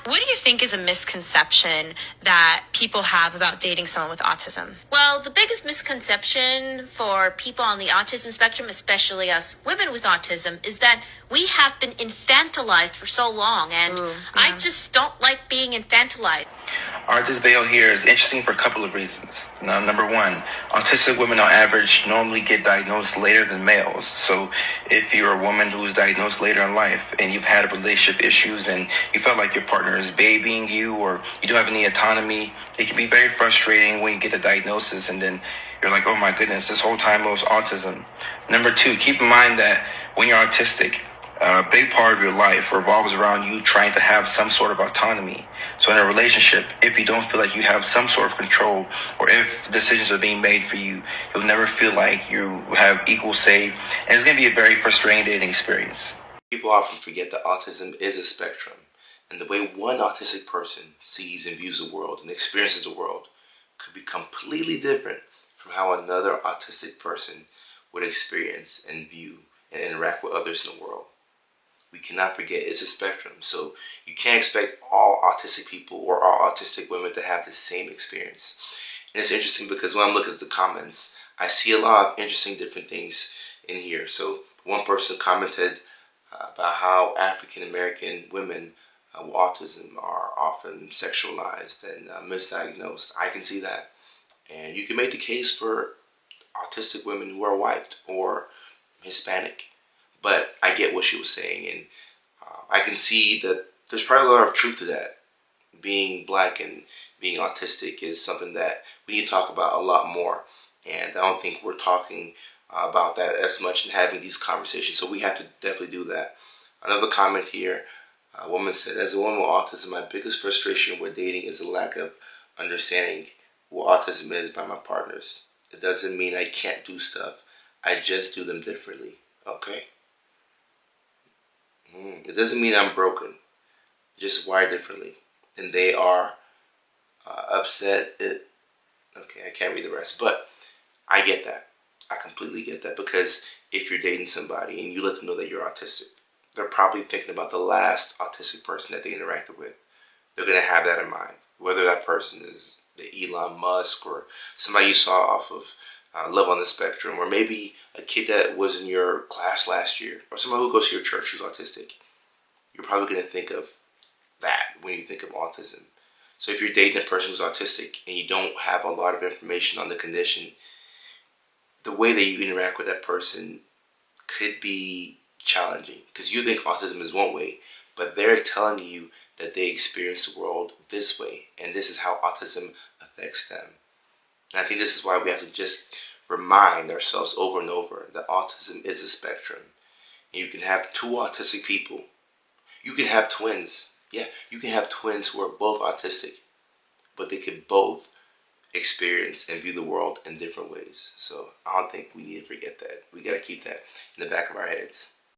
What do you think is a misconception that people have about dating someone with autism? Well, the biggest misconception for people on the autism spectrum, especially us women with autism, is that we have been infantilized for so long, and I just don't like being infantilized. This video here is interesting for a couple of reasons. Now, number one, autistic women on average normally get diagnosed later than males. So if you're a woman who's diagnosed later in life and you've had relationship issues and you felt like your partner is babying you or you don't have any autonomy, it can be very frustrating when you get the diagnosis and then you're like, oh my goodness, this whole time it was autism. Number two, keep in mind that when you're autistic, a big part of your life revolves around you trying to have some sort of autonomy. So in a relationship, if you don't feel like you have some sort of control, or if decisions are being made for you, you'll never feel like you have equal say, and it's going to be a very frustrating dating experience. People often forget that autism is a spectrum, and the way one autistic person sees and views the world and experiences the world could be completely different from how another autistic person would experience and view and interact with others in the world. We cannot forget it's a spectrum, so you can't expect all autistic people or all autistic women to have the same experience. And it's interesting because when I'm looking at the comments, I see a lot of interesting different things in here. So one person commented about how African American women with autism are often sexualized and misdiagnosed. I can see that. And you can make the case for autistic women who are white or Hispanic. But I get what she was saying, and I can see that there's probably a lot of truth to that. Being black and being autistic is something that we need to talk about a lot more, and I don't think we're talking about that as much and having these conversations, so we have to definitely do that. Another comment here, a woman said, as a woman with autism, my biggest frustration with dating is the lack of understanding what autism is by my partners. It doesn't mean I can't do stuff, I just do them differently, okay? It doesn't mean I'm broken, just wired differently. And they are upset. Okay, I can't read the rest, but I get that. I completely get that, because if you're dating somebody and you let them know that you're autistic, they're probably thinking about the last autistic person that they interacted with. They're going to have that in mind, whether that person is the Elon Musk or somebody you saw off of Love on the Spectrum, or maybe a kid that was in your class last year, or somebody who goes to your church who's autistic. You're probably going to think of that when you think of autism. So if you're dating a person who's autistic and you don't have a lot of information on the condition, the way that you interact with that person could be challenging, because you think autism is one way, but they're telling you that they experience the world this way, and this is how autism affects them. And I think this is why we have to just remind ourselves over and over that autism is a spectrum. And you can have two autistic people. You can have twins. Yeah, you can have twins who are both autistic, but they can both experience and view the world in different ways. So I don't think we need to forget that. We got to keep that in the back of our heads.